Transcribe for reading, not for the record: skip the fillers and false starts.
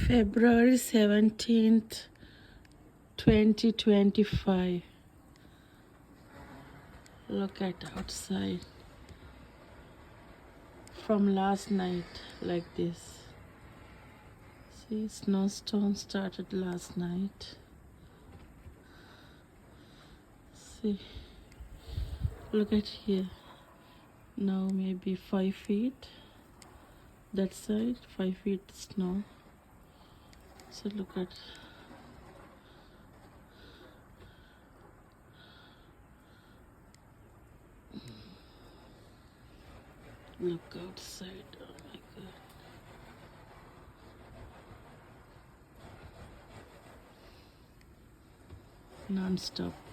February 17th, 2025. Look at outside. From last night, like this. See, snowstorm started last night. See, look at here. Now maybe 5 feet. That side, 5 feet snow. So look at. Look outside. Oh my God. Non-stop.